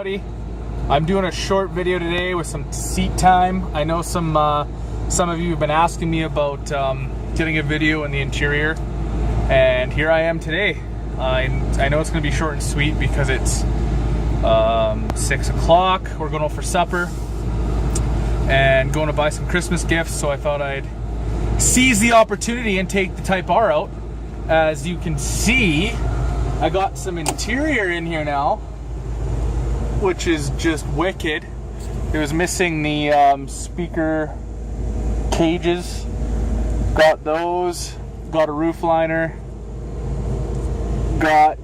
everybody. I'm doing a short video today with some seat time. I know some of you have been asking me about getting a video in the interior, and here I am today. I know it's going to be short and sweet because it's 6 o'clock. We're going out for supper and going to buy some Christmas gifts, so I thought I'd seize the opportunity and take the Type R out. As you can see, I got some interior in here now, which is just wicked. It was missing the speaker cages. Got those. Got a roof liner. Got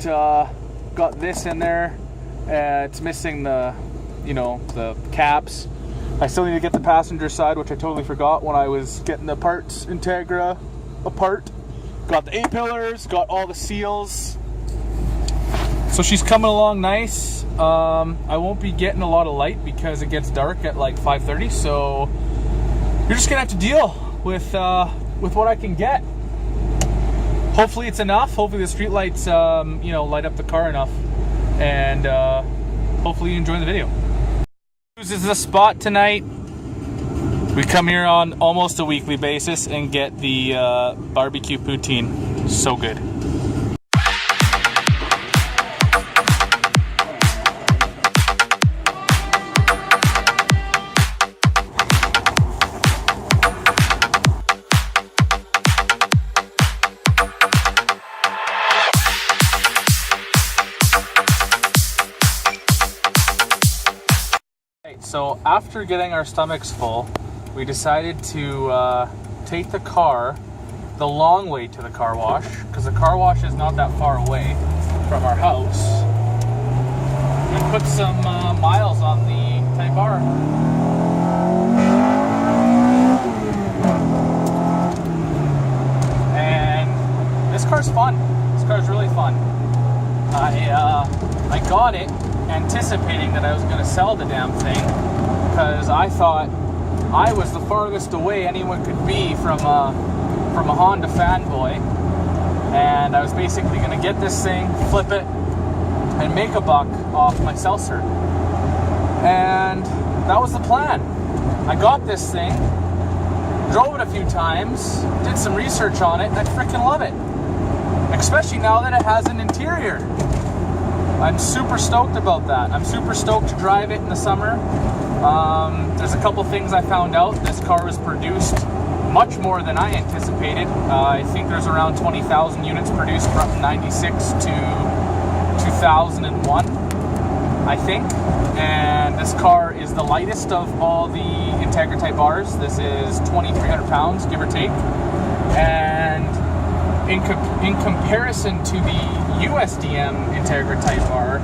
this in there. It's missing the, the caps. I still need to get the passenger side, which I totally forgot when I was getting the parts Integra apart. Got the A-pillars. Got all the seals. So she's coming along nice. I won't be getting a lot of light because it gets dark at like 5:30, so you're just gonna have to deal with what I can get. Hopefully it's enough. Hopefully the street lights light up the car enough, and hopefully you enjoy the video. This is the spot tonight. We come here on almost a weekly basis and get the barbecue poutine. So good. So after getting our stomachs full, we decided to take the car the long way to the car wash, because the car wash is not that far away from our house, and put some miles on the Type R. And this car's fun. This car's really fun. I got it anticipating that I was going to sell the damn thing, because I thought I was the farthest away anyone could be from a Honda fanboy, and I was basically going to get this thing, flip it, and make a buck off my seltzer. And that was the plan. I got this thing, drove it a few times, did some research on it, and I freaking love it. Especially now that it has an interior. I'm super stoked about that. I'm super stoked to drive it in the summer. There's a couple things I found out. This car was produced much more than I anticipated. I think there's around 20,000 units produced from 96 to 2001, I think. And this car is the lightest of all the Integra Type Rs. This is 2,300 pounds, give or take. And in comparison to the USDM Integra Type R,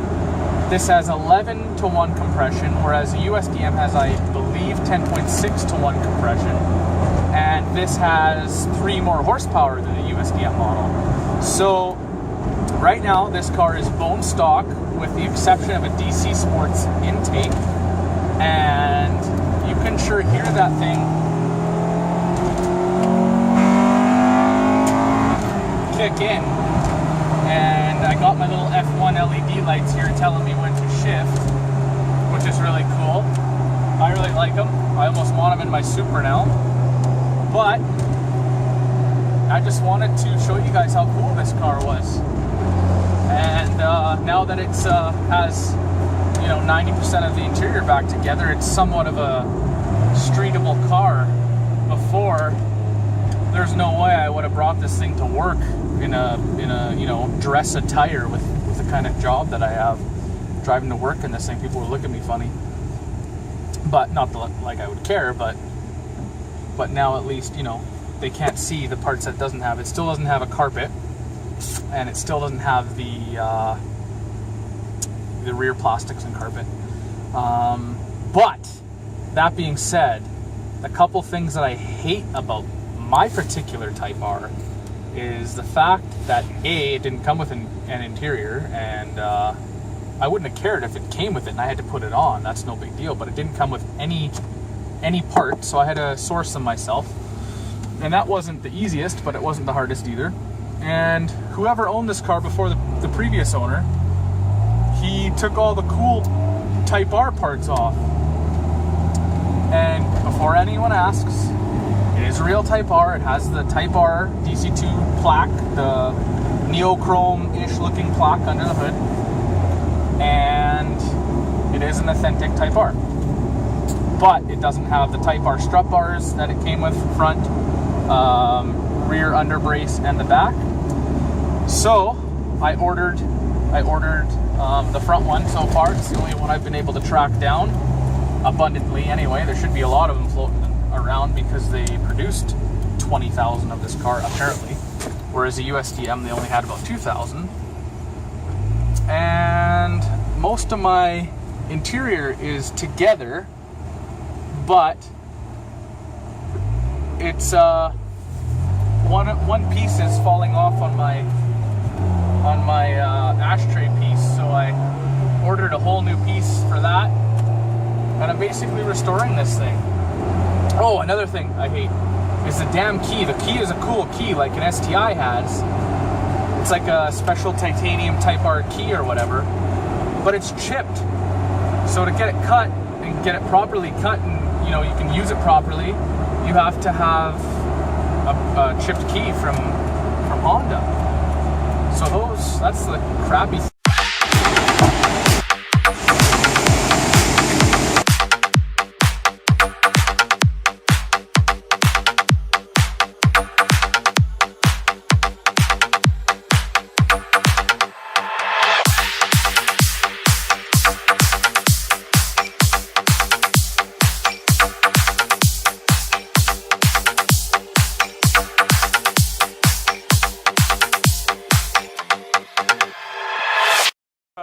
this has 11:1 compression, whereas the USDM has, I believe, 10.6:1 compression. And this has 3 more horsepower than the USDM model. So right now, this car is bone stock, with the exception of a DC Sports intake. And you can sure hear that thing kick in. And I got my little F1 LED lights here telling me when to shift, which is really cool. I really like them. I almost want them in my Supra now. But I just wanted to show you guys how cool this car was. And now that it's has 90% of the interior back together, it's somewhat of a streetable car. Before, there's no way I would have brought this thing to work in a dress attire with the kind of job that I have, driving to work in this thing. People would look at me funny, but not like I would care. But now at least they can't see the parts that it doesn't have. It still doesn't have a carpet, and it still doesn't have the rear plastics and carpet. But that being said, a couple things that I hate about my particular Type R is the fact that it didn't come with an interior, and I wouldn't have cared if it came with it and I had to put it on. That's no big deal, but it didn't come with any part, so I had to source them myself. And that wasn't the easiest, but it wasn't the hardest either. And whoever owned this car before the previous owner, he took all the cool Type R parts off. And before anyone asks, it is a real Type R. It has the Type R DC2 plaque, the neochrome-ish looking plaque under the hood. And it is an authentic Type R. But it doesn't have the Type R strut bars that it came with front, rear under brace, and the back. So I ordered the front one so far. It's the only one I've been able to track down abundantly anyway. There should be a lot of them floating around because they produced 20,000 of this car apparently, whereas the USDM they only had about 2,000. And most of my interior is together, but it's one piece is falling off on my ashtray piece, so I ordered a whole new piece for that, and I'm basically restoring this thing. Oh, another thing I hate is the damn key. The key is a cool key like an STI has. It's like a special titanium Type R key or whatever, but it's chipped. So to get it cut and get it properly cut and you can use it properly, you have to have a chipped key from Honda. So that's the crappy thing.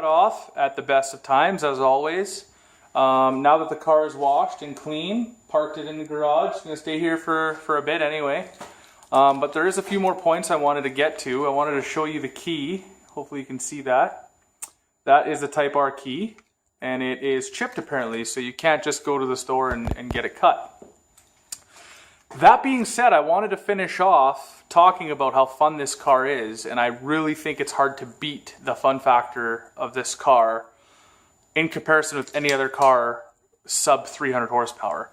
Off at the best of times, as always. Now that the car is washed and clean, parked it in the garage. It's going to stay here for a bit anyway. But there is a few more points I wanted to get to. I wanted to show you the key. Hopefully you can see that. That is the Type R key, and it is chipped apparently, so you can't just go to the store and get it cut. That being said, I wanted to finish off talking about how fun this car is, and I really think it's hard to beat the fun factor of this car in comparison with any other car sub 300 horsepower.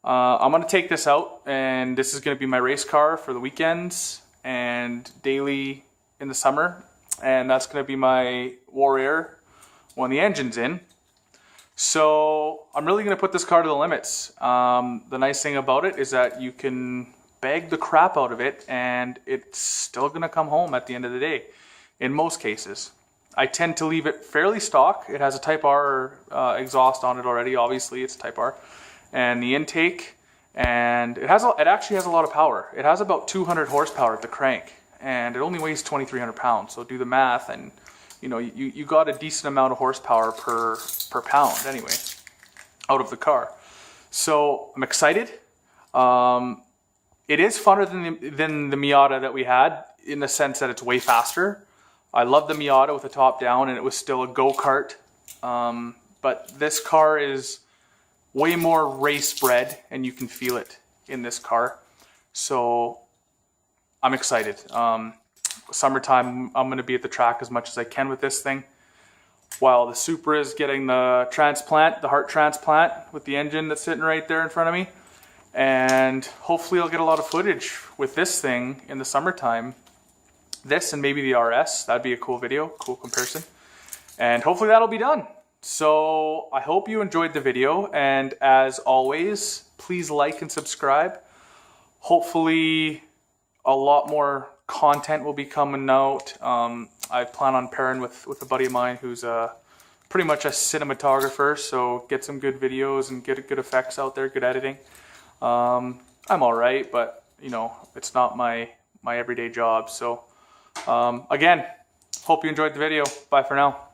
I'm going to take this out, and this is going to be my race car for the weekends and daily in the summer, and that's going to be my Warrior when the engine's in. So I'm really going to put this car to the limits. The nice thing about it is that you can bag the crap out of it and it's still going to come home at the end of the day in most cases. I tend to leave it fairly stock. It has a Type R exhaust on it already, obviously it's Type R, and the intake, and it actually has a lot of power. It has about 200 horsepower at the crank, and it only weighs 2,300 pounds, so do the math, and you got a decent amount of horsepower per pound anyway out of the car. So I'm excited. It is funner than the Miata that we had in the sense that it's way faster. I love the Miata with the top down, and it was still a go-kart. But this car is way more race bred, and you can feel it in this car. So I'm excited. Summertime, I'm going to be at the track as much as I can with this thing, while the Supra is getting the transplant, the heart transplant with the engine that's sitting right there in front of me. And hopefully I'll get a lot of footage with this thing in the summertime. This and maybe the RS, that'd be a cool video, cool comparison. And hopefully that'll be done. So I hope you enjoyed the video, and as always, please like and subscribe. Hopefully a lot more content will be coming out. I plan on pairing with a buddy of mine who's pretty much a cinematographer, so get some good videos and get good effects out there, good editing. I'm alright, but it's not my everyday job. So again, hope you enjoyed the video. Bye for now.